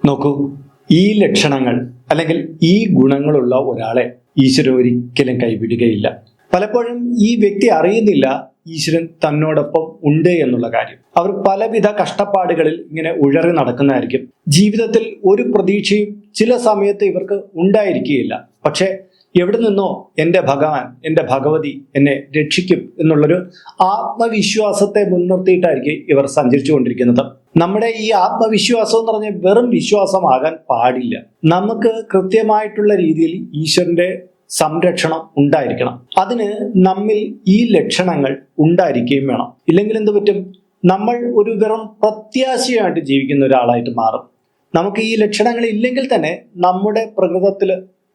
നോക്കൂ, ഈ ലക്ഷണങ്ങൾ അല്ലെങ്കിൽ ഈ ഗുണങ്ങളുള്ള ഒരാളെ ഈശ്വരൻ ഒരിക്കലും കൈവിടുകയില്ല. പലപ്പോഴും ഈ വ്യക്തി അറിയുന്നില്ല ഈശ്വരൻ തന്നോടൊപ്പം ഉണ്ട് എന്നുള്ള കാര്യം. അവർ പലവിധ കഷ്ടപ്പാടുകളിൽ ഇങ്ങനെ ഉഴറി നടക്കുന്നതായിരിക്കും. ജീവിതത്തിൽ ഒരു പ്രതീക്ഷയും ചില സമയത്ത് ഇവർക്ക് ഉണ്ടായിരിക്കുകയില്ല. പക്ഷെ എവിടെ നിന്നോ എൻ്റെ ഭഗവാൻ, എൻ്റെ ഭഗവതി എന്നെ രക്ഷിക്കും എന്നുള്ളൊരു ആത്മവിശ്വാസത്തെ മുൻനിർത്തിയിട്ടായിരിക്കും ഇവർ സഞ്ചരിച്ചു കൊണ്ടിരിക്കുന്നത്. നമ്മുടെ ഈ ആത്മവിശ്വാസം എന്ന് പറഞ്ഞാൽ വെറും വിശ്വാസമാകാൻ പാടില്ല. നമുക്ക് കൃത്യമായിട്ടുള്ള രീതിയിൽ ഈശ്വരന്റെ സംരക്ഷണം ഉണ്ടായിരിക്കണം. അതിന് നമ്മിൽ ഈ ലക്ഷണങ്ങൾ ഉണ്ടായിരിക്കുകയും വേണം. ഇല്ലെങ്കിൽ എന്ത് പറ്റും? നമ്മൾ ഒരു വെറും പ്രത്യാശയായിട്ട് ജീവിക്കുന്ന ഒരാളായിട്ട് മാറും. നമുക്ക് ഈ ലക്ഷണങ്ങൾ ഇല്ലെങ്കിൽ തന്നെ നമ്മുടെ പ്രകൃതത്തിൽ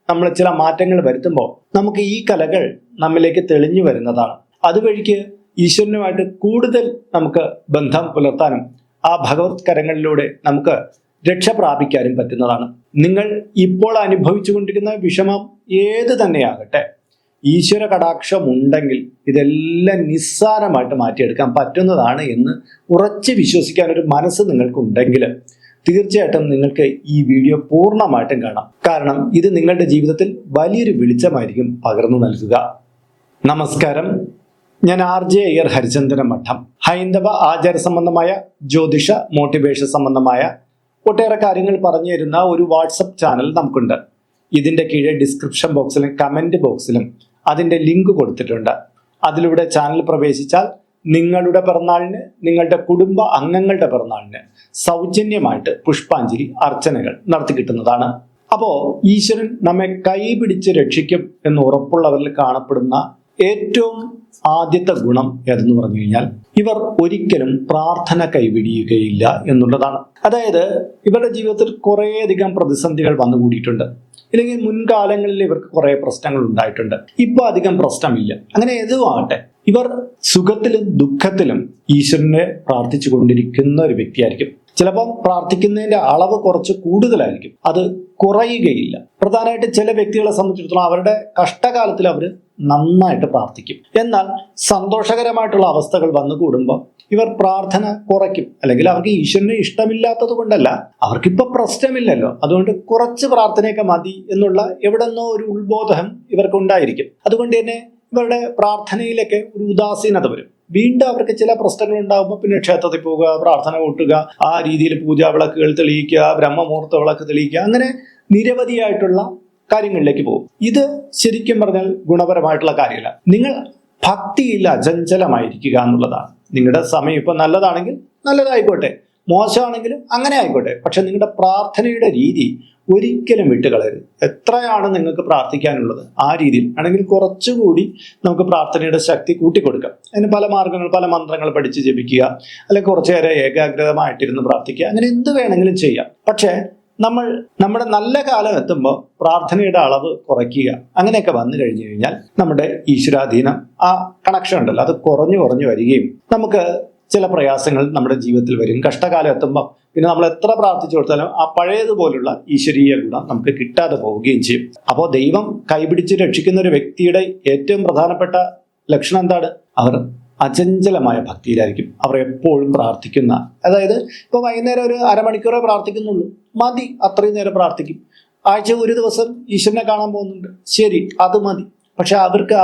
നമ്മൾ ചില മാറ്റങ്ങൾ വരുത്തുമ്പോൾ നമുക്ക് ഈ കലകൾ നമ്മിലേക്ക് തെളിഞ്ഞു വരുന്നതാണ്. അതുവഴിക്ക് ഈശ്വരനുമായിട്ട് കൂടുതൽ നമുക്ക് ബന്ധം പുലർത്താനും ആ ഭഗവത് കരങ്ങളിലൂടെ നമുക്ക് രക്ഷ പ്രാപിക്കാനും പറ്റുന്നതാണ്. നിങ്ങൾ ഇപ്പോൾ അനുഭവിച്ചു കൊണ്ടിരിക്കുന്ന വിഷമം ഏത് തന്നെയാകട്ടെ, ഈശ്വര കടാക്ഷം ഉണ്ടെങ്കിൽ ഇതെല്ലാം നിസ്സാരമായിട്ട് മാറ്റിയെടുക്കാൻ പറ്റുന്നതാണ് എന്ന് ഉറച്ച് വിശ്വസിക്കാൻ ഒരു മനസ്സ് നിങ്ങൾക്കുണ്ടെങ്കിൽ തീർച്ചയായിട്ടും നിങ്ങൾക്ക് ഈ വീഡിയോ പൂർണ്ണമായിട്ടും കാണാം. കാരണം ഇത് നിങ്ങളുടെ ജീവിതത്തിൽ വലിയൊരു വെളിച്ചമായിരിക്കും പകർന്നു നൽകുക. നമസ്കാരം, ഞാൻ RJ അയ്യർ ഹരിചന്ദന മഠം. ഹൈന്ദവ ആചാര സംബന്ധമായ ജ്യോതിഷ മോട്ടിവേഷൻ സംബന്ധമായ ഒട്ടേറെ കാര്യങ്ങൾ പറഞ്ഞു തരുന്ന ഒരു വാട്സപ്പ് ചാനൽ നമുക്കുണ്ട്. ഇതിൻ്റെ കീഴെ ഡിസ്ക്രിപ്ഷൻ ബോക്സിലും കമൻറ്റ് ബോക്സിലും അതിൻ്റെ ലിങ്ക് കൊടുത്തിട്ടുണ്ട്. അതിലൂടെ ചാനൽ പ്രവേശിച്ചാൽ നിങ്ങളുടെ പിറന്നാളിന്, നിങ്ങളുടെ കുടുംബ അംഗങ്ങളുടെ പിറന്നാളിന് സൗജന്യമായിട്ട് പുഷ്പാഞ്ജലി അർച്ചനകൾ നടത്തി കിട്ടുന്നതാണ്. അപ്പോൾ ഈശ്വരൻ നമ്മെ കൈപിടിച്ച് രക്ഷിക്കും എന്ന് ഉറപ്പുള്ളവരിൽ കാണപ്പെടുന്ന ഏറ്റവും ആദ്യത്തെ ഗുണം ഏതെന്ന് പറഞ്ഞു കഴിഞ്ഞാൽ ഇവർ ഒരിക്കലും പ്രാർത്ഥന കൈവിടിയുകയില്ല എന്നുള്ളതാണ്. അതായത് ഇവരുടെ ജീവിതത്തിൽ കുറേയധികം പ്രതിസന്ധികൾ വന്നുകൂടിയിട്ടുണ്ട്. ഇല്ലെങ്കിൽ മുൻകാലങ്ങളിൽ ഇവർക്ക് കുറേ പ്രശ്നങ്ങൾ ഉണ്ടായിട്ടുണ്ട്. ഇപ്പൊ അധികം പ്രശ്നമില്ല. അങ്ങനെ ഏതുമാകട്ടെ, ഇവർ സുഖത്തിലും ദുഃഖത്തിലും ഈശ്വരനെ പ്രാർത്ഥിച്ചു കൊണ്ടിരിക്കുന്ന ഒരു വ്യക്തിയായിരിക്കും. ചിലപ്പം പ്രാർത്ഥിക്കുന്നതിന്റെ അളവ് കുറച്ച് കൂടുതലായിരിക്കും, അത് കുറയുകയില്ല. പ്രധാനമായിട്ട് ചില വ്യക്തികളെ സംബന്ധിച്ചിടത്തോളം അവരുടെ കഷ്ടകാലത്തിൽ അവർ നന്നായിട്ട് പ്രാർത്ഥിക്കും. എന്നാൽ സന്തോഷകരമായിട്ടുള്ള അവസ്ഥകൾ വന്നുകൂടുമ്പോൾ ഇവർ പ്രാർത്ഥന കുറയ്ക്കും. അല്ലെങ്കിൽ അവർക്ക് ഈശ്വരനെ ഇഷ്ടമില്ലാത്തത് കൊണ്ടല്ല, അവർക്കിപ്പോ പ്രശ്നമില്ലല്ലോ, അതുകൊണ്ട് കുറച്ച് പ്രാർത്ഥനയൊക്കെ മതി എന്നുള്ള എവിടെന്നോ ഒരു ഉത്ബോധം ഇവർക്ക് ഉണ്ടായിരിക്കും. അതുകൊണ്ട് തന്നെ ഇവരുടെ പ്രാർത്ഥനയിലൊക്കെ ഒരു ഉദാസീനത വരും. വീണ്ടും അവർക്ക് ചില പ്രശ്നങ്ങൾ ഉണ്ടാകുമ്പോൾ പിന്നെ ക്ഷേത്രത്തിൽ പോവുക, പ്രാർത്ഥന കൂട്ടുക, ആ രീതിയിൽ പൂജാ വിളക്കുകൾ തെളിയിക്കുക, ബ്രഹ്മമുഹൂർത്ത വിളക്ക് തെളിയിക്കുക, അങ്ങനെ നിരവധിയായിട്ടുള്ള കാര്യങ്ങളിലേക്ക് പോകും. ഇത് ശരിക്കും പറഞ്ഞാൽ ഗുണപരമായിട്ടുള്ള കാര്യമല്ല. നിങ്ങൾ ഭക്തിയിൽ അചഞ്ചലമായിരിക്കുക എന്നുള്ളതാണ്. നിങ്ങളുടെ സമയം ഇപ്പൊ നല്ലതാണെങ്കിൽ നല്ലതായിക്കോട്ടെ, മോശമാണെങ്കിലും അങ്ങനെ ആയിക്കോട്ടെ. പക്ഷെ നിങ്ങളുടെ പ്രാർത്ഥനയുടെ രീതി ഒരിക്കലും വിട്ടുകളയരുത്. എത്രയാണ് നിങ്ങൾക്ക് പ്രാർത്ഥിക്കാനുള്ളത് ആ രീതിയിൽ ആണെങ്കിൽ കുറച്ചുകൂടി നമുക്ക് പ്രാർത്ഥനയുടെ ശക്തി കൂട്ടിക്കൊടുക്കാം. അതിന് പല മാർഗങ്ങൾ, പല മന്ത്രങ്ങൾ പഠിച്ച് ജപിക്കുക, അല്ലെങ്കിൽ കുറച്ചു നേരം ഏകാഗ്രതമായിട്ടിരുന്ന് പ്രാർത്ഥിക്കുക, അങ്ങനെ എന്ത് വേണമെങ്കിലും ചെയ്യാം. പക്ഷേ നമ്മുടെ നല്ല കാലം എത്തുമ്പോൾ പ്രാർത്ഥനയുടെ അളവ് കുറയ്ക്കുക, അങ്ങനെയൊക്കെ വന്നു കഴിഞ്ഞു കഴിഞ്ഞാൽ നമ്മുടെ ഈശ്വരാധീനം, ആ കണക്ഷൻ ഉണ്ടല്ലോ, അത് കുറഞ്ഞു വരികയും നമുക്ക് ചില പ്രയാസങ്ങൾ നമ്മുടെ ജീവിതത്തിൽ വരും. കഷ്ടകാലം എത്തുമ്പോൾ പിന്നെ നമ്മൾ എത്ര പ്രാർത്ഥിച്ചു കൊടുത്താലും ആ പഴയതുപോലുള്ള ഈശ്വരീയ ഗുണം നമുക്ക് കിട്ടാതെ പോവുകയും ചെയ്യും. അപ്പോൾ ദൈവം കൈപിടിച്ച് രക്ഷിക്കുന്ന ഒരു വ്യക്തിയുടെ ഏറ്റവും പ്രധാനപ്പെട്ട ലക്ഷണം എന്താണ്? അവർ അചഞ്ചലമായ ഭക്തിയിലായിരിക്കും. അവർ എപ്പോഴും പ്രാർത്ഥിക്കുന്ന, അതായത് ഇപ്പോൾ വൈകുന്നേരം ഒരു അരമണിക്കൂറേ പ്രാർത്ഥിക്കുന്നുള്ളൂ, മതി, അത്രയും നേരം പ്രാർത്ഥിക്കും. ആഴ്ച ഒരു ദിവസം ഈശ്വരനെ കാണാൻ പോകുന്നുണ്ട്, ശരി, അത് മതി. പക്ഷെ അവർക്ക്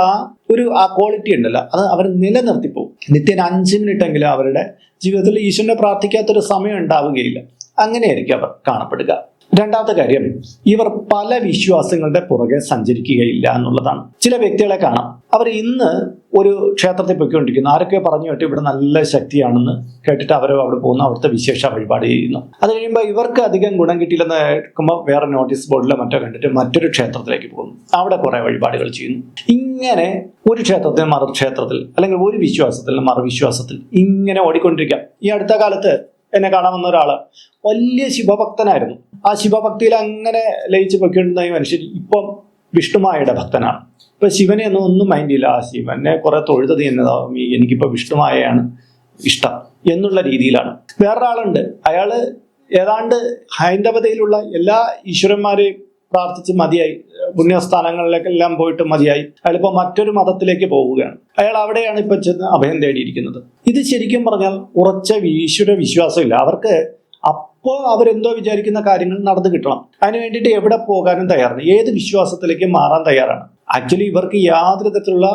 ആ ക്വാളിറ്റി ഉണ്ടല്ലോ, അത് അവർ നിലനിർത്തിപ്പോകും. നിത്യേന 5 മിനിറ്റെങ്കിലും അവരുടെ ജീവിതത്തിൽ ഈശ്വരനെ പ്രാർത്ഥിക്കാത്തൊരു സമയം ഉണ്ടാവുകയില്ല. അങ്ങനെയായിരിക്കും അവർ കാണപ്പെടുക. രണ്ടാമത്തെ കാര്യം, ഇവർ പല വിശ്വാസങ്ങളുടെ പുറകെ സഞ്ചരിക്കുകയില്ല എന്നുള്ളതാണ്. ചില വ്യക്തികളെ കാണാം, അവർ ഇന്ന് ഒരു ക്ഷേത്രത്തിൽ പോയിക്കൊണ്ടിരിക്കുന്നു, ആരൊക്കെ പറഞ്ഞു കേട്ട് ഇവിടെ നല്ല ശക്തിയാണെന്ന് കേട്ടിട്ട് അവർ അവിടെ പോകുന്നു, അവിടുത്തെ വിശേഷ വഴിപാട് ചെയ്യുന്നു. അത് കഴിയുമ്പോൾ ഇവർക്ക് അധികം ഗുണം കിട്ടിയില്ലെന്ന് കേൾക്കുമ്പോൾ വേറെ നോട്ടീസ് ബോർഡിലോ മറ്റോ കണ്ടിട്ട് മറ്റൊരു ക്ഷേത്രത്തിലേക്ക് പോകുന്നു, അവിടെ കുറെ വഴിപാടുകൾ ചെയ്യുന്നു. ഇങ്ങനെ ഒരു ക്ഷേത്രത്തിൽ മറുക്ഷേത്രത്തിൽ, അല്ലെങ്കിൽ ഒരു വിശ്വാസത്തിൽ മറുവിശ്വാസത്തിൽ ഇങ്ങനെ ഓടിക്കൊണ്ടിരിക്കാം. ഈ അടുത്ത കാലത്ത് എന്നെ കാണാൻ വന്ന ഒരാള് വലിയ ശിവഭക്തനായിരുന്നു. ആ ശിവഭക്തിയിൽ അങ്ങനെ ലയിച്ച് പൊയ്ക്കൊണ്ടിരുന്ന ഈ മനുഷ്യൻ ഇപ്പം വിഷ്ണുമായയുടെ ഭക്തനാണ്. ഇപ്പൊ ശിവനെ ഒന്നും മൈൻഡ് ചെയ്യില്ല. ആ ശിവനെ കുറെ തൊഴുതത് എന്നതാവും, എനിക്കിപ്പോ വിഷ്ണുമായയാണ് ഇഷ്ടം എന്നുള്ള രീതിയിലാണ്. വേറൊരാളുണ്ട്, അയാള് ഏതാണ്ട് ഹൈന്ദവതയിലുള്ള എല്ലാ ഈശ്വരന്മാരെയും പ്രാർത്ഥിച്ച് മതിയായി, പുണ്യസ്ഥാനങ്ങളിലേക്കെല്ലാം പോയിട്ട് മതിയായി. അയാളിപ്പോൾ മറ്റൊരു മതത്തിലേക്ക് പോവുകയാണ്. അയാൾ അവിടെയാണ് ഇപ്പൊ ചെന്ന് അഭയം തേടിയിരിക്കുന്നത്. ഇത് ശരിക്കും പറഞ്ഞാൽ ഉറച്ച ഈശ്വര വിശ്വാസമില്ല. അവർക്ക് അപ്പോൾ അവരെന്തോ വിചാരിക്കുന്ന കാര്യങ്ങൾ നടന്നു കിട്ടണം. അതിന് വേണ്ടിയിട്ട് എവിടെ പോകാനും തയ്യാറാണ്, ഏത് വിശ്വാസത്തിലേക്ക് മാറാൻ തയ്യാറാണ്. ആക്ച്വലി ഇവർക്ക് യാതൊരു തരത്തിലുള്ള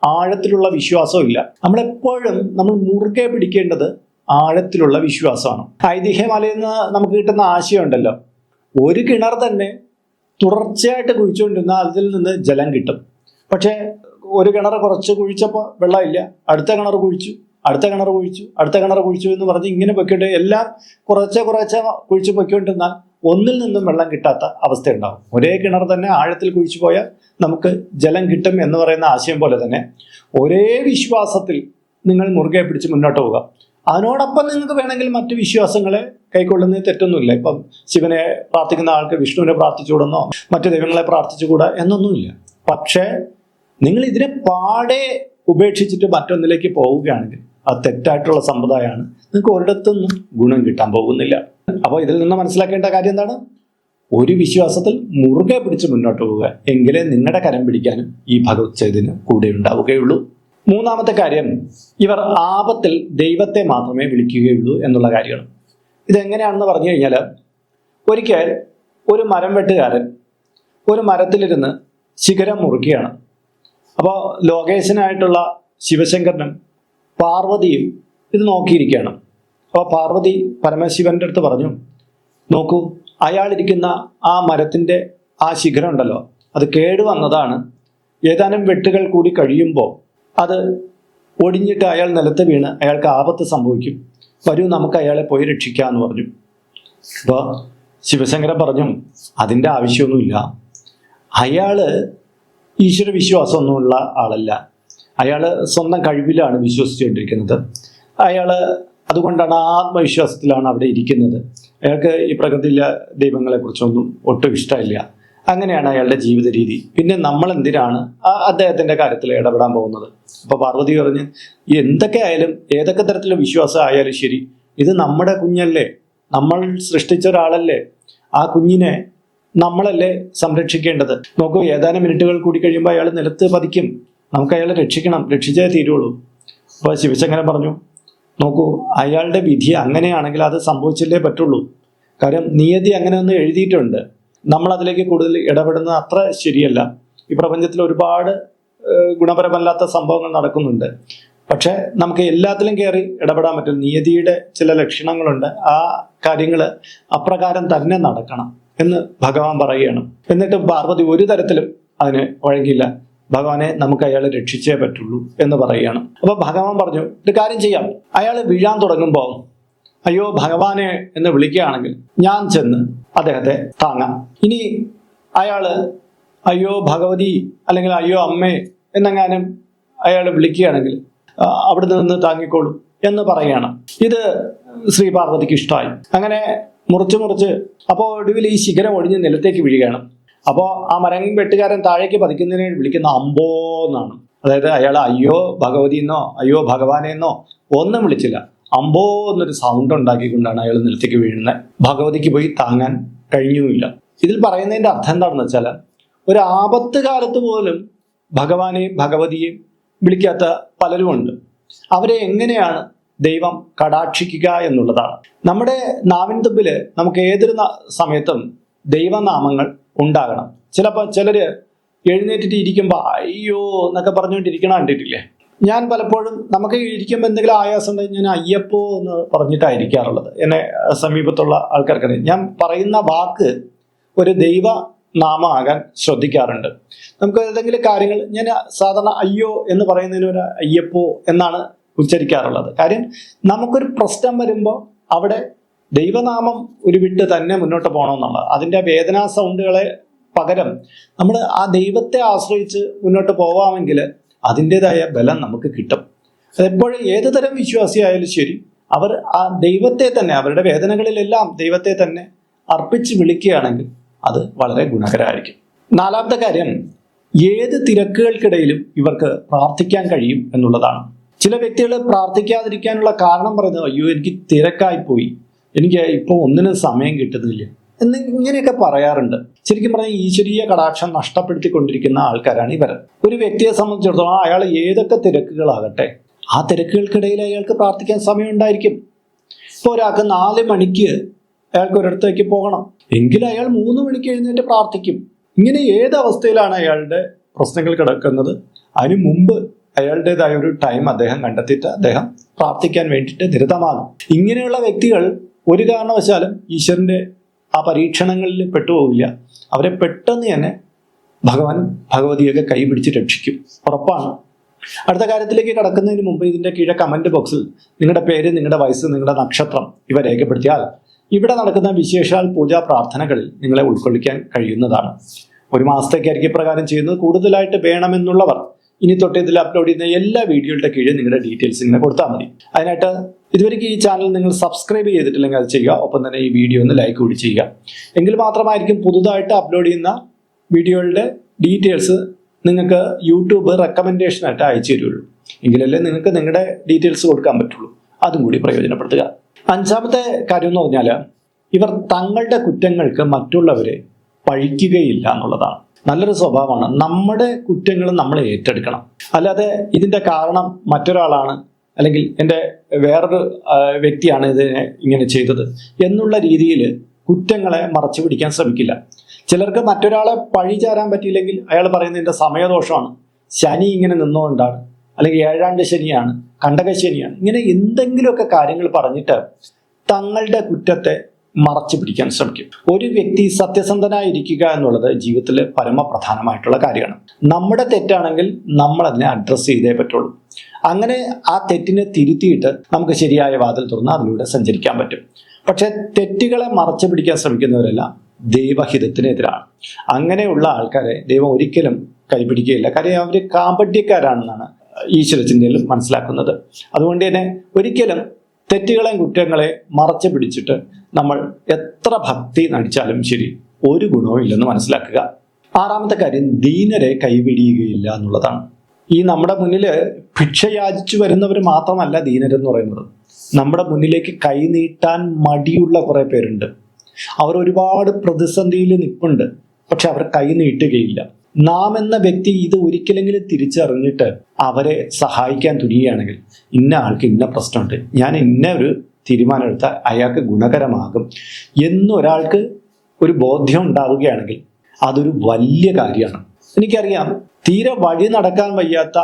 ആഴത്തിലുള്ള വിശ്വാസവും ഇല്ല. നമ്മളെപ്പോഴും നമ്മൾ മുറുകെ പിടിക്കേണ്ടത് ആഴത്തിലുള്ള വിശ്വാസമാണ്. ഐതിഹ്യമലയിൽ നിന്ന് നമുക്ക് കിട്ടുന്ന ആശയമുണ്ടല്ലോ, ഒരു കിണർ തന്നെ തുടർച്ചയായിട്ട് കുഴിച്ചുകൊണ്ടിരുന്നാൽ അതിൽ നിന്ന് ജലം കിട്ടും. പക്ഷേ ഒരു കിണർ കുറച്ച് കുഴിച്ചപ്പോൾ വെള്ളമില്ല, അടുത്ത കിണർ കുഴിച്ചു, അടുത്ത കിണർ കുഴിച്ചു, അടുത്ത കിണർ കുഴിച്ചു എന്ന് പറഞ്ഞ് ഇങ്ങനെ പൊയ്ക്കൊണ്ട് എല്ലാം കുറച്ച് കുഴിച്ച് പൊയ്ക്കൊണ്ടിരുന്നാൽ ഒന്നിൽ നിന്നും വെള്ളം കിട്ടാത്ത അവസ്ഥ ഉണ്ടാകും. ഒരേ കിണർ തന്നെ ആഴത്തിൽ കുഴിച്ചു പോയാൽ നമുക്ക് ജലം കിട്ടും എന്ന് പറയുന്ന ആശയം പോലെ തന്നെ ഒരേ വിശ്വാസത്തിൽ നിങ്ങൾ മുറുകെ പിടിച്ച് മുന്നോട്ട് പോവുക. അതിനോടൊപ്പം നിങ്ങൾക്ക് വേണമെങ്കിൽ മറ്റു വിശ്വാസങ്ങളെ കൈക്കൊള്ളുന്നതിൽ തെറ്റൊന്നുമില്ല. ഇപ്പം ശിവനെ പ്രാർത്ഥിക്കുന്ന ആൾക്ക് വിഷ്ണുവിനെ പ്രാർത്ഥിച്ചുകൂടെന്നോ മറ്റു ദൈവങ്ങളെ പ്രാർത്ഥിച്ചുകൂടാ എന്നൊന്നുമില്ല. പക്ഷേ നിങ്ങൾ ഇതിനെ പാടെ ഉപേക്ഷിച്ചിട്ട് മറ്റൊന്നിലേക്ക് പോവുകയാണെങ്കിൽ അത് തെറ്റായിട്ടുള്ള സമ്പ്രദായമാണ്. നിങ്ങൾക്ക് ഒരിടത്തുനിന്നും ഗുണം കിട്ടാൻ പോകുന്നില്ല. അപ്പോൾ ഇതിൽ നിന്ന് മനസ്സിലാക്കേണ്ട കാര്യം എന്താണ്? ഒരു വിശ്വാസത്തിൽ മുറുകെ പിടിച്ച് മുന്നോട്ട് പോവുക, എങ്കിലേ നിങ്ങളുടെ കരം പിടിക്കാനും ഈ ഭഗവത് ചൈതന്യം കൂടെ ഉണ്ടാവുകയുള്ളൂ. മൂന്നാമത്തെ കാര്യം, ഇവർ ആപത്തിൽ ദൈവത്തെ മാത്രമേ വിളിക്കുകയുള്ളൂ എന്നുള്ള കാര്യമാണ്. ഇതെങ്ങനെയാണെന്ന് പറഞ്ഞു കഴിഞ്ഞാൽ, ഒരിക്കൽ ഒരു മരം വെട്ടുകാരൻ ഒരു മരത്തിലിരുന്ന് ശിഖരം മുറുക്കുകയാണ്. അപ്പോൾ ലോകേശനായിട്ടുള്ള ശിവശങ്കരനും പാർവതിയും ഇത് നോക്കിയിരിക്കുകയാണ്. അപ്പോൾ പാർവതി പരമശിവന്റെ അടുത്ത് പറഞ്ഞു, നോക്കൂ, അയാളിരിക്കുന്ന ആ മരത്തിൻ്റെ ആ ശിഖരം ഉണ്ടല്ലോ, അത് കേടുവന്നതാണ്. ഏതാനും വെട്ടുകൾ കൂടി കഴിയുമ്പോൾ അത് ഒടിഞ്ഞിട്ട് അയാൾ നിലത്ത് വീണ് അയാൾക്ക് ആപത്ത് സംഭവിക്കും. വരൂ, നമുക്ക് അയാളെ പോയി രക്ഷിക്കാമെന്ന് പറഞ്ഞു. അപ്പോൾ ശിവശങ്കരൻ പറഞ്ഞു, അതിൻ്റെ ആവശ്യമൊന്നുമില്ല. അയാൾ ഈശ്വര വിശ്വാസമൊന്നുമുള്ള ആളല്ല. അയാൾ സ്വന്തം കഴിവിലാണ് വിശ്വസിച്ചുകൊണ്ടിരിക്കുന്നത്. അയാൾ അതുകൊണ്ടാണ് ആത്മവിശ്വാസത്തിലാണ് അവിടെ ഇരിക്കുന്നത്. അയാൾക്ക് ഈ പ്രകൃതിയിലെ ദൈവങ്ങളെക്കുറിച്ചൊന്നും ഒട്ടും ഇഷ്ടമില്ല. അങ്ങനെയാണ് അയാളുടെ ജീവിത രീതി. പിന്നെ നമ്മൾ എന്തിനാണ് അദ്ദേഹത്തിൻ്റെ കാര്യത്തിൽ ഇടപെടാൻ പോകുന്നത്? അപ്പോൾ പാർവതി പറഞ്ഞ്, എന്തൊക്കെ ആയാലും ഏതൊക്കെ തരത്തിലുള്ള വിശ്വാസം ആയാലും ശരി, ഇത് നമ്മുടെ കുഞ്ഞല്ലേ, നമ്മൾ സൃഷ്ടിച്ച ഒരാളല്ലേ, ആ കുഞ്ഞിനെ നമ്മളല്ലേ സംരക്ഷിക്കേണ്ടത്. നോക്കൂ, ഏതാനും മിനിറ്റുകൾ കൂടി കഴിയുമ്പോൾ അയാൾ നിലത്ത് പതിക്കും. നമുക്ക് അയാളെ രക്ഷിക്കണം, രക്ഷിച്ചേ തീരുള്ളൂ. അപ്പോൾ ശിവശങ്കരൻ പറഞ്ഞു, നോക്കൂ, അയാളുടെ വിധി അങ്ങനെയാണെങ്കിൽ അത് സംഭവിച്ചില്ലേ പറ്റുള്ളൂ. കാര്യം നിയതി അങ്ങനെ ഒന്ന് എഴുതിയിട്ടുണ്ട്. നമ്മളതിലേക്ക് കൂടുതൽ ഇടപെടുന്നത് അത്ര ശരിയല്ല. ഈ പ്രപഞ്ചത്തിൽ ഒരുപാട് ഗുണപരമല്ലാത്ത സംഭവങ്ങൾ നടക്കുന്നുണ്ട്. പക്ഷെ നമുക്ക് എല്ലാത്തിലും കയറി ഇടപെടാൻ പറ്റും. നിയതിയുടെ ചില ലക്ഷണങ്ങളുണ്ട്. ആ കാര്യങ്ങൾ അപ്രകാരം തന്നെ നടക്കണം എന്ന് ഭഗവാൻ പറയുകയാണ്. എന്നിട്ട് പാർവതി ഒരു തരത്തിലും അതിന് വഴങ്ങിയില്ല. ഭഗവാനെ, നമുക്ക് അയാളെ രക്ഷിച്ചേ പറ്റുള്ളൂ എന്ന് പറയുകയാണ്. അപ്പോൾ ഭഗവാൻ പറഞ്ഞു, ഒരു കാര്യം ചെയ്യാം, അയാൾ വീഴാൻ തുടങ്ങുമ്പോൾ അയ്യോ ഭഗവാനെ എന്ന് വിളിക്കുകയാണെങ്കിൽ ഞാൻ ചെന്ന് അദ്ദേഹത്തെ താങ്ങാം. ഇനി അയാൾ അയ്യോ ഭഗവതി അല്ലെങ്കിൽ അയ്യോ അമ്മേ എന്നെങ്ങാനും അയാൾ വിളിക്കുകയാണെങ്കിൽ അവിടെ നിന്ന് താങ്ങിക്കോളും എന്ന് പറയുകയാണ്. ഇത് ശ്രീ പാർവതിക്ക് ഇഷ്ടമായി. അങ്ങനെ മുറിച്ച് അപ്പോൾ ഒടുവിൽ ഈ ശിഖരം ഒടിഞ്ഞ് നിലത്തേക്ക് വീഴുകയാണ്. അപ്പോൾ ആ മരം വെട്ടുകാരൻ താഴേക്ക് പതിക്കുന്നതിനെ വിളിക്കുന്ന അമ്പോ എന്നാണ്. അതായത് അയാൾ അയ്യോ ഭഗവതി എന്നോ അയ്യോ ഭഗവാനെ എന്നോ ഒന്നും വിളിച്ചില്ല, അമ്പോ എന്നൊരു സൗണ്ട് ഉണ്ടാക്കിക്കൊണ്ടാണ് അയാൾ നിലത്തേക്ക് വീഴുന്നത്. ഭഗവതിക്ക് പോയി താങ്ങാൻ കഴിഞ്ഞുമില്ല. ഇതിൽ പറയുന്നതിൻ്റെ അർത്ഥം എന്താണെന്ന് വെച്ചാൽ, ഒരു ആപത്ത് കാലത്ത് പോലും ഭഗവാനെയും ഭഗവതിയെയും വിളിക്കാത്ത പലരുമുണ്ട്. അവരെ എങ്ങനെയാണ് ദൈവം കടാക്ഷിക്കുക എന്നുള്ളതാണ്. നമ്മുടെ നാവിൻ തുമ്പിൽ നമുക്ക് ഏതൊരു സമയത്തും ദൈവനാമങ്ങൾ ഉണ്ടാകണം. ചിലപ്പോൾ ചിലർ എഴുന്നേറ്റിട്ട് ഇരിക്കുമ്പോൾ അയ്യോ എന്നൊക്കെ പറഞ്ഞുകൊണ്ടിരിക്കണം കണ്ടിട്ടില്ലേ? ഞാൻ പലപ്പോഴും നമുക്ക് ഇരിക്കുമ്പോൾ എന്തെങ്കിലും ആയാസം ഉണ്ടെങ്കിൽ ഞാൻ അയ്യപ്പോ എന്ന് പറഞ്ഞിട്ടായിരിക്കാറുള്ളത്. എന്നെ സമീപത്തുള്ള ആൾക്കാർക്കറിയാം. ഞാൻ പറയുന്ന വാക്ക് ഒരു ദൈവ നാമമാകാൻ ശ്രദ്ധിക്കാറുണ്ട്. നമുക്ക് ഏതെങ്കിലും കാര്യങ്ങൾ ഞാൻ സാധാരണ അയ്യോ എന്ന് പറയുന്നതിന് ഒരു അയ്യപ്പോ എന്നാണ് ഉച്ചരിക്കാറുള്ളത്. കാര്യം നമുക്കൊരു പ്രശ്നം വരുമ്പോൾ അവിടെ ദൈവനാമം ഒരു വിട്ട് തന്നെ മുന്നോട്ട് പോകണമെന്നുള്ളത്. അതിൻ്റെ വേദനാ സൗണ്ടുകളെ പകരം നമ്മൾ ആ ദൈവത്തെ ആശ്രയിച്ച് മുന്നോട്ട് പോകാമെങ്കിൽ അതിൻ്റെതായ ബലം നമുക്ക് കിട്ടും. അതെപ്പോഴും ഏത് തരം വിശ്വാസിയായാലും ശരി, അവർ ആ ദൈവത്തെ തന്നെ അവരുടെ വേദനകളിലെല്ലാം ദൈവത്തെ തന്നെ അർപ്പിച്ച് വിളിക്കുകയാണെങ്കിൽ അത് വളരെ ഗുണകരമായിരിക്കും. നാലാമത്തെ കാര്യം, ഏത് തിരക്കുകൾക്കിടയിലും ഇവർക്ക് പ്രാർത്ഥിക്കാൻ കഴിയും എന്നുള്ളതാണ്. ചില വ്യക്തികൾ പ്രാർത്ഥിക്കാതിരിക്കാനുള്ള കാരണം പറയുന്നത്, അയ്യോ എനിക്ക് തിരക്കായിപ്പോയി, എനിക്ക് ഇപ്പോൾ ഒന്നിനും സമയം കിട്ടുന്നില്ല എന്ന് ഇങ്ങനെയൊക്കെ പറയാറുണ്ട്. ശരിക്കും പറഞ്ഞാൽ ഈശ്വരീയ കടാക്ഷം നഷ്ടപ്പെടുത്തിക്കൊണ്ടിരിക്കുന്ന ആൾക്കാരാണ് ഇവർ. ഒരു വ്യക്തിയെ സംബന്ധിച്ചിടത്തോളം അയാൾ ഏതൊക്കെ തിരക്കുകളാകട്ടെ, ആ തിരക്കുകൾക്കിടയിൽ അയാൾക്ക് പ്രാർത്ഥിക്കാൻ സമയം ഉണ്ടായിരിക്കും. ഇപ്പോൾ ഒരാൾക്ക് 4 മണിക്ക് അയാൾക്ക് ഒരിടത്തേക്ക് പോകണം എങ്കിൽ അയാൾ 3 മണിക്ക് എഴുന്നേറ്റ് പ്രാർത്ഥിക്കും. ഇങ്ങനെ ഏത് അവസ്ഥയിലാണ് അയാളുടെ പ്രശ്നങ്ങൾ കിടക്കുന്നത്, അതിനു മുമ്പ് അയാളുടേതായ ഒരു ടൈം അദ്ദേഹം കണ്ടെത്തിയിട്ട് അദ്ദേഹം പ്രാർത്ഥിക്കാൻ വേണ്ടിയിട്ട് നിരതമാകും. ഇങ്ങനെയുള്ള വ്യക്തികൾ ഒരു കാരണവശാലും ഈശ്വരന്റെ ആ പരീക്ഷണങ്ങളിൽ പെട്ടുപോകില്ല. അവരെ പെട്ടെന്ന് തന്നെ ഭഗവതിയൊക്കെ കൈപിടിച്ച് രക്ഷിക്കും, ഉറപ്പാണ്. അടുത്ത കാര്യത്തിലേക്ക് കടക്കുന്നതിന് മുമ്പ് ഇതിന്റെ കീഴെ കമന്റ് ബോക്സിൽ നിങ്ങളുടെ പേര്, നിങ്ങളുടെ വയസ്സ്, നിങ്ങളുടെ നക്ഷത്രം ഇവ രേഖപ്പെടുത്തിയാൽ ഇവിടെ നടക്കുന്ന വിശേഷാൽ പൂജാ പ്രാർത്ഥനകളിൽ നിങ്ങളെ ഉൾക്കൊള്ളിക്കാൻ കഴിയുന്നതാണ്. 1 മാസത്തേക്കായിരിക്കും ഇപ്രകാരം ചെയ്യുന്നത്. കൂടുതലായിട്ട് വേണമെന്നുള്ളവർ ഇനി തൊട്ട് ഇതിൽ അപ്ലോഡ് ചെയ്യുന്ന എല്ലാ വീഡിയോയുടെ കീഴിൽ നിങ്ങളുടെ ഡീറ്റെയിൽസ് ഇങ്ങനെ കൊടുത്താൽ മതി. അതിനായിട്ട് ഇതുവരെയ്ക്ക് ഈ ചാനൽ നിങ്ങൾ സബ്സ്ക്രൈബ് ചെയ്തിട്ടില്ലെങ്കിൽ അത് ചെയ്യുക. ഒപ്പം തന്നെ ഈ വീഡിയോ ഒന്ന് ലൈക്ക് കൂടി ചെയ്യുക. എങ്കിൽ മാത്രമായിരിക്കും പുതുതായിട്ട് അപ്ലോഡ് ചെയ്യുന്ന വീഡിയോകളുടെ ഡീറ്റെയിൽസ് നിങ്ങൾക്ക് യൂട്യൂബ് റെക്കമെൻഡേഷനായിട്ട് അയച്ചു തരുള്ളൂ. എങ്കിലല്ലേ നിങ്ങൾക്ക് നിങ്ങളുടെ ഡീറ്റെയിൽസ് കൊടുക്കാൻ പറ്റുള്ളൂ. അതും കൂടി പ്രയോജനപ്പെടുത്തുക. 5ാമത്തെ കാര്യം എന്ന് പറഞ്ഞാൽ ഇവർ തങ്ങളുടെ കുറ്റങ്ങൾക്ക് മറ്റുള്ളവരെ പഴിക്കുകയില്ല എന്നുള്ളതാണ്. നല്ലൊരു സ്വഭാവമാണ്. നമ്മുടെ കുറ്റങ്ങൾ നമ്മൾ ഏറ്റെടുക്കണം. അല്ലാതെ ഇതിന്റെ കാരണം മറ്റൊരാളാണ്, അല്ലെങ്കിൽ എൻ്റെ വേറൊരു വ്യക്തിയാണ് ഇതിനെ ഇങ്ങനെ ചെയ്തത് എന്നുള്ള രീതിയിൽ കുറ്റങ്ങളെ മറച്ചു പിടിക്കാൻ ശ്രമിക്കില്ല. ചിലർക്ക് മറ്റൊരാളെ പഴി ചാരാൻ പറ്റിയില്ലെങ്കിൽ അയാൾ പറയുന്നത് എൻ്റെ സമയദോഷമാണ്, ശനി ഇങ്ങനെ നിന്നുകൊണ്ടാണ്, അല്ലെങ്കിൽ ഏഴാണ്ട് ശനിയാണ്, കണ്ടകശനിയാണ്, ഇങ്ങനെ എന്തെങ്കിലുമൊക്കെ കാര്യങ്ങൾ പറഞ്ഞിട്ട് തങ്ങളുടെ കുറ്റത്തെ മറച്ചു പിടിക്കാൻ ശ്രമിക്കും. ഒരു വ്യക്തി സത്യസന്ധനായിരിക്കുക എന്നുള്ളത് ജീവിതത്തിലെ പരമപ്രധാനമായിട്ടുള്ള കാര്യമാണ്. നമ്മുടെ തെറ്റാണെങ്കിൽ നമ്മൾ അതിനെ അഡ്രസ്സ് ചെയ്തേ പറ്റുള്ളൂ. അങ്ങനെ ആ തെറ്റിനെ തിരുത്തിയിട്ട് നമുക്ക് ശരിയായ വാതിൽ തുറന്ന് അതിലൂടെ സഞ്ചരിക്കാൻ പറ്റും. പക്ഷെ തെറ്റുകളെ മറച്ചു പിടിക്കാൻ ശ്രമിക്കുന്നവരെല്ലാം ദൈവഹിതത്തിനെതിരാണ്. അങ്ങനെയുള്ള ആൾക്കാരെ ദൈവം ഒരിക്കലും കൈപിടിക്കുകയില്ല. കാര്യം അവർ കാപട്യക്കാരാണെന്നാണ് ഈശ്വരചിന്തയിൽ മനസ്സിലാക്കുന്നത്. അതുകൊണ്ട് തന്നെ ഒരിക്കലും തെറ്റുകളെയും കുറ്റങ്ങളെ മറച്ചു പിടിച്ചിട്ട് നമ്മൾ എത്ര ഭക്തി നടിച്ചാലും ശരി ഒരു ഗുണവും ഇല്ലെന്ന് മനസ്സിലാക്കുക. 6ാമത്തെ കാര്യം ദീനരെ കൈപിടിയുകയില്ല എന്നുള്ളതാണ്. ഈ നമ്മുടെ മുന്നിൽ ഭിക്ഷ യാചിച്ചു വരുന്നവർ മാത്രമല്ല ദീനരെന്ന് പറയുന്നത്. നമ്മുടെ മുന്നിലേക്ക് കൈ നീട്ടാൻ മടിയുള്ള കുറെ പേരുണ്ട്. അവർ ഒരുപാട് പ്രതിസന്ധിയിൽ നിൽപ്പുണ്ട്, പക്ഷെ അവർ കൈ നീട്ടുകയില്ല. നാം എന്ന വ്യക്തി ഇത് ഒരിക്കലെങ്കിലും തിരിച്ചറിഞ്ഞിട്ട് അവരെ സഹായിക്കാൻ തുനിയുകയാണെങ്കിൽ, ഇന്ന ആൾക്ക് ഇന്ന പ്രശ്നമുണ്ട്, ഞാൻ ഇന്ന ഒരു തീരുമാനം എടുത്താൽ അയാൾക്ക് ഗുണകരമാകും എന്നൊരാൾക്ക് ഒരു ബോധ്യം ഉണ്ടാവുകയാണെങ്കിൽ അതൊരു വലിയ കാര്യമാണ്. എനിക്കറിയാം, തീരെ വഴി നടക്കാൻ വയ്യാത്ത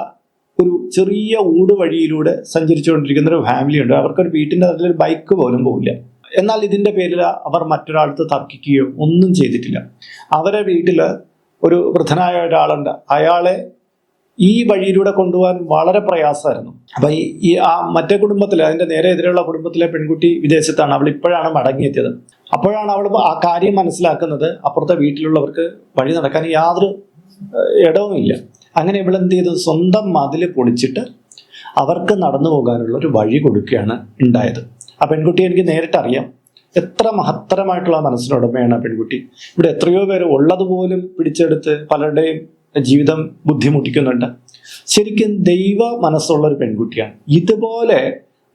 ഒരു ചെറിയ ഊട് വഴിയിലൂടെ സഞ്ചരിച്ചുകൊണ്ടിരിക്കുന്ന ഒരു ഫാമിലി ഉണ്ട്. അവർക്കൊരു വീട്ടിൻ്റെ അതിലൊരു ബൈക്ക് പോലും പോകില്ല. എന്നാൽ ഇതിൻ്റെ പേരിൽ അവർ മറ്റൊരാൾക്ക് തർക്കിക്കുകയോ ഒന്നും ചെയ്തിട്ടില്ല. അവരെ വീട്ടിൽ ഒരു വൃദ്ധനായ ഒരാളുണ്ട്. അയാളെ ഈ വഴിയിലൂടെ കൊണ്ടുപോകാൻ വളരെ പ്രയാസമായിരുന്നു. അപ്പൊ ഈ ആ മറ്റേ കുടുംബത്തിലെ, അതിന്റെ നേരെ എതിരെയുള്ള കുടുംബത്തിലെ പെൺകുട്ടി വിദേശത്താണ്. അവൾ ഇപ്പോഴാണ് മടങ്ങിയെത്തിയത്. അപ്പോഴാണ് അവൾ ആ കാര്യം മനസ്സിലാക്കുന്നത്. അപ്പുറത്തെ വീട്ടിലുള്ളവർക്ക് വഴി നടക്കാൻ യാതൊരു ഇടവുമില്ല. അങ്ങനെ ഇവളെന്ത് ചെയ്തു, സ്വന്തം മതിൽ പൊളിച്ചിട്ട് അവർക്ക് നടന്നു പോകാനുള്ള ഒരു വഴി കൊടുക്കുകയാണ് ഉണ്ടായത്. ആ പെൺകുട്ടി എനിക്ക് നേരിട്ടറിയാം. എത്ര മഹത്തരമായിട്ടുള്ള മനസ്സിനുടമയാണ് ആ പെൺകുട്ടി. ഇവിടെ എത്രയോ പേര് ഉള്ളതുപോലും പിടിച്ചെടുത്ത് പലരുടെയും ജീവിതം ബുദ്ധിമുട്ടിക്കുന്നുണ്ട്. ശരിക്കും ദൈവ മനസ്സുള്ള ഒരു പെൺകുട്ടിയാണ്. ഇതുപോലെ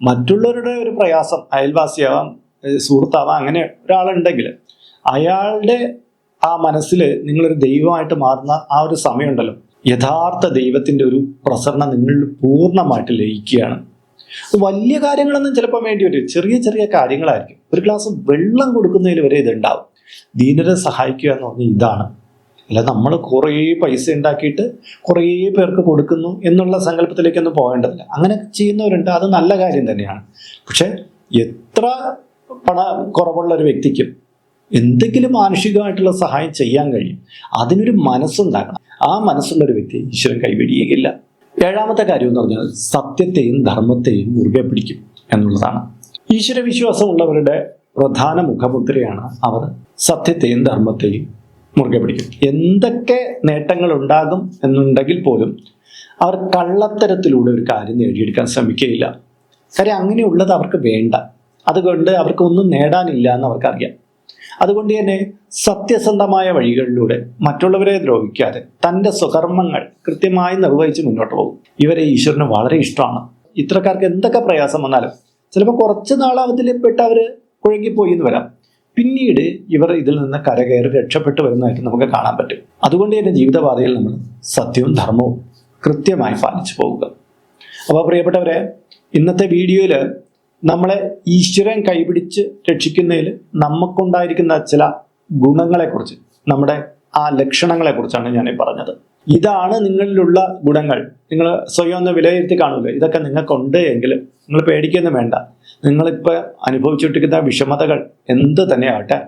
മറ്റുള്ളവരുടെ ഒരു പ്രയാസം, അയൽവാസിയാവാം, സുഹൃത്താവാം, അങ്ങനെ ഒരാളുണ്ടെങ്കിൽ അയാളുടെ ആ മനസ്സിൽ നിങ്ങളൊരു ദൈവമായിട്ട് മാറുന്ന ആ ഒരു സമയമുണ്ടല്ലോ, യഥാർത്ഥ ദൈവത്തിന്റെ ഒരു പ്രസരണം നിങ്ങളിൽ പൂർണ്ണമായിട്ട് ലയിക്കുകയാണ്. വലിയ കാര്യങ്ങളൊന്നും ചിലപ്പോൾ വേണ്ടി വരും, ചെറിയ ചെറിയ കാര്യങ്ങളായിരിക്കും. ഒരു ഗ്ലാസ് വെള്ളം കൊടുക്കുന്നതിൽ വരെ ഇതുണ്ടാവും. ദീനരെ സഹായിക്കുക എന്ന് പറഞ്ഞാൽ ഇതാണ്. അല്ല നമ്മൾ കുറേ പൈസ ഉണ്ടാക്കിയിട്ട് കുറേ പേർക്ക് കൊടുക്കുന്നു എന്നുള്ള സങ്കല്പത്തിലേക്കൊന്നും പോകേണ്ടതില്ല. അങ്ങനെ ചെയ്യുന്നവരുണ്ട്, അത് നല്ല കാര്യം തന്നെയാണ്. പക്ഷെ എത്ര കുറവുള്ള ഒരു വ്യക്തിക്കും എന്തെങ്കിലും മാനുഷികമായിട്ടുള്ള സഹായം ചെയ്യാൻ കഴിയും. അതിനൊരു മനസ്സുണ്ടാക്കണം. ആ മനസ്സുള്ള ഒരു വ്യക്തി ഈശ്വരൻ കൈവെടിയുകയില്ല. 7ാമത്തെ കാര്യം എന്ന് പറഞ്ഞാൽ സത്യത്തെയും ധർമ്മത്തെയും മുറുകെ പിടിക്കും എന്നുള്ളതാണ്. ഈശ്വര വിശ്വാസമുള്ളവരുടെ പ്രധാന മുഖമുദ്രയാണ് അവർ സത്യത്തെയും ധർമ്മത്തെയും മുറുകെ പിടിക്കും. എന്തൊക്കെ നേട്ടങ്ങൾ ഉണ്ടാകും എന്നുണ്ടെങ്കിൽ പോലും അവർ കള്ളത്തരത്തിലൂടെ ഒരു കാര്യം നേടിയെടുക്കാൻ ശ്രമിക്കുകയില്ല. കാര്യം അങ്ങനെയുള്ളത് അവർക്ക് വേണ്ട. അതുകൊണ്ട് അവർക്ക് ഒന്നും നേടാനില്ല എന്ന് അവർക്കറിയാം. അതുകൊണ്ട് തന്നെ സത്യസന്ധമായ വഴികളിലൂടെ മറ്റുള്ളവരെ ദ്രോഹിക്കാതെ തൻ്റെ സ്വകർമ്മങ്ങൾ കൃത്യമായി നിർവഹിച്ച് മുന്നോട്ട് പോകും. ഇവരെ ഈശ്വരന് വളരെ ഇഷ്ടമാണ്. ഇത്തരക്കാർക്ക് എന്തൊക്കെ പ്രയാസം വന്നാലും ചിലപ്പോൾ കുറച്ച് നാളാവതിൽപ്പെട്ട് അവർ കുഴങ്ങിപ്പോയി എന്ന് വരാം. പിന്നീട് ഇവർ ഇതിൽ നിന്ന് കരകയറി രക്ഷപ്പെട്ടു വരുന്നതായിട്ട് നമുക്ക് കാണാൻ പറ്റും. അതുകൊണ്ട് തന്നെ ജീവിതപാതയിൽ നമ്മൾ സത്യവും ധർമ്മവും കൃത്യമായി പാലിച്ചു പോവുക. അപ്പോൾ പ്രിയപ്പെട്ടവരെ, ഇന്നത്തെ വീഡിയോയിൽ നമ്മളെ ഈശ്വരൻ കൈപിടിച്ച് രക്ഷിക്കുന്നതിൽ നമുക്കുണ്ടായിരിക്കുന്ന ചില ഗുണങ്ങളെക്കുറിച്ച്, നമ്മുടെ ആ ലക്ഷണങ്ങളെക്കുറിച്ചാണ് ഞാൻ പറഞ്ഞത്. ഇതാണ് നിങ്ങളിലുള്ള ഗുണങ്ങൾ. നിങ്ങൾ സ്വയം ഒന്ന് വിലയിരുത്തി കാണുമല്ലോ. ഇതൊക്കെ നിങ്ങൾക്കുണ്ട് എങ്കിൽ നിങ്ങൾ പേടിക്കൊന്നും വേണ്ട. നിങ്ങളിപ്പോൾ അനുഭവിച്ചുകൊണ്ടിരിക്കുന്ന വിഷമതകൾ എന്ത് തന്നെയാവട്ടെ,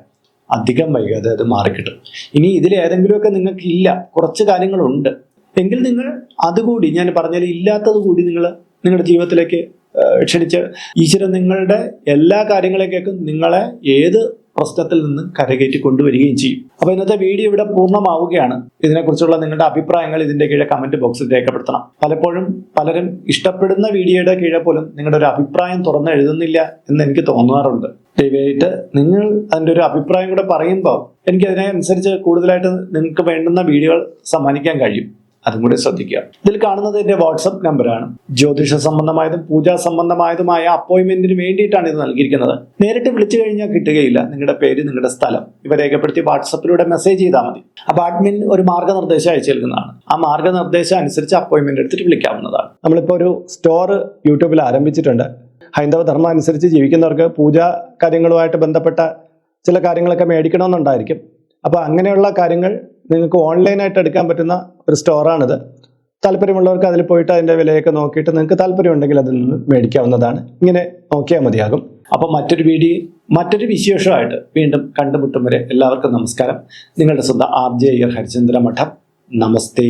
അധികം വൈകാതെ അത് മാറിക്കിട്ടും. ഇനി ഇതിലേതെങ്കിലുമൊക്കെ നിങ്ങൾക്ക് ഇല്ല, കുറച്ച് കാര്യങ്ങളുണ്ട് എങ്കിൽ നിങ്ങൾ അതുകൂടി, ഞാൻ പറഞ്ഞാൽ ഇല്ലാത്തത് കൂടി നിങ്ങളുടെ ജീവിതത്തിലേക്ക് ക്ഷണിച്ച് ഈശ്വരൻ നിങ്ങളുടെ എല്ലാ കാര്യങ്ങളേക്കും നിങ്ങളെ ഏത് പ്രശ്നത്തിൽ നിന്ന് കരകയറ്റി കൊണ്ടുവരികയും ചെയ്യും. അപ്പോൾ ഇന്നത്തെ വീഡിയോ ഇവിടെ പൂർണ്ണമാവുകയാണ്. ഇതിനെക്കുറിച്ചുള്ള നിങ്ങളുടെ അഭിപ്രായങ്ങൾ ഇതിന്റെ കീഴെ കമന്റ് ബോക്സിൽ രേഖപ്പെടുത്തണം. പലപ്പോഴും പലരും ഇഷ്ടപ്പെടുന്ന വീഡിയോയുടെ കീഴെ പോലും നിങ്ങളുടെ ഒരു അഭിപ്രായം തുറന്ന് എഴുതുന്നില്ല എന്ന് എനിക്ക് തോന്നാറുണ്ട്. ദയവായിട്ട് നിങ്ങൾ അതിൻ്റെ ഒരു അഭിപ്രായം കൂടെ പറയുമ്പോൾ എനിക്ക് അതിനനുസരിച്ച് കൂടുതലായിട്ട് നിങ്ങൾക്ക് വേണ്ടുന്ന വീഡിയോകൾ സമ്മാനിക്കാൻ കഴിയും. അതും കൂടി ശ്രദ്ധിക്കുക. ഇതിൽ കാണുന്നത് എൻ്റെ വാട്സപ്പ് നമ്പറാണ്. ജ്യോതിഷ സംബന്ധമായതും പൂജാ സംബന്ധമായതുമായ അപ്പോയിന്റ്മെന്റിന് വേണ്ടിയിട്ടാണ് ഇത് നൽകിയിരിക്കുന്നത്. നേരിട്ട് വിളിച്ചു കഴിഞ്ഞാൽ കിട്ടുകയില്ല. നിങ്ങളുടെ പേര്, നിങ്ങളുടെ സ്ഥലം ഇവ രേഖപ്പെടുത്തി വാട്സപ്പിലൂടെ മെസ്സേജ് ചെയ്താൽ മതി. അപ്പോൾ അഡ്മിൻ ഒരു മാർഗ്ഗനിർദ്ദേശം അയച്ചു നൽകുന്നതാണ്. ആ മാർഗ്ഗനിർദ്ദേശം അനുസരിച്ച് അപ്പോയിന്റ്മെന്റ് എടുത്തിട്ട് വിളിക്കാവുന്നതാണ്. നമ്മളിപ്പോൾ ഒരു സ്റ്റോർ യൂട്യൂബിൽ ആരംഭിച്ചിട്ടുണ്ട്. ഹൈന്ദവ ധർമ്മം അനുസരിച്ച് ജീവിക്കുന്നവർക്ക് പൂജാ കാര്യങ്ങളുമായിട്ട് ബന്ധപ്പെട്ട ചില കാര്യങ്ങളൊക്കെ മേടിക്കണമെന്നുണ്ടായിരിക്കും. അപ്പോൾ അങ്ങനെയുള്ള കാര്യങ്ങൾ നിങ്ങൾക്ക് ഓൺലൈനായിട്ട് എടുക്കാൻ പറ്റുന്ന ഒരു സ്റ്റോറാണിത്. താല്പര്യമുള്ളവർക്ക് അതിൽ പോയിട്ട് അതിൻ്റെ വിലയൊക്കെ നോക്കിയിട്ട് നിങ്ങൾക്ക് താല്പര്യമുണ്ടെങ്കിൽ അതിൽ നിന്ന് മേടിക്കാവുന്നതാണ്. ഇങ്ങനെ നോക്കിയാൽ മതിയാകും. അപ്പോൾ മറ്റൊരു വിശേഷമായിട്ട് വീണ്ടും കണ്ടുമുട്ടും വരെ എല്ലാവർക്കും നമസ്കാരം. നിങ്ങളുടെ സ്വന്തം RJ ഹരിചന്ദ്ര മഠം. നമസ്തേ.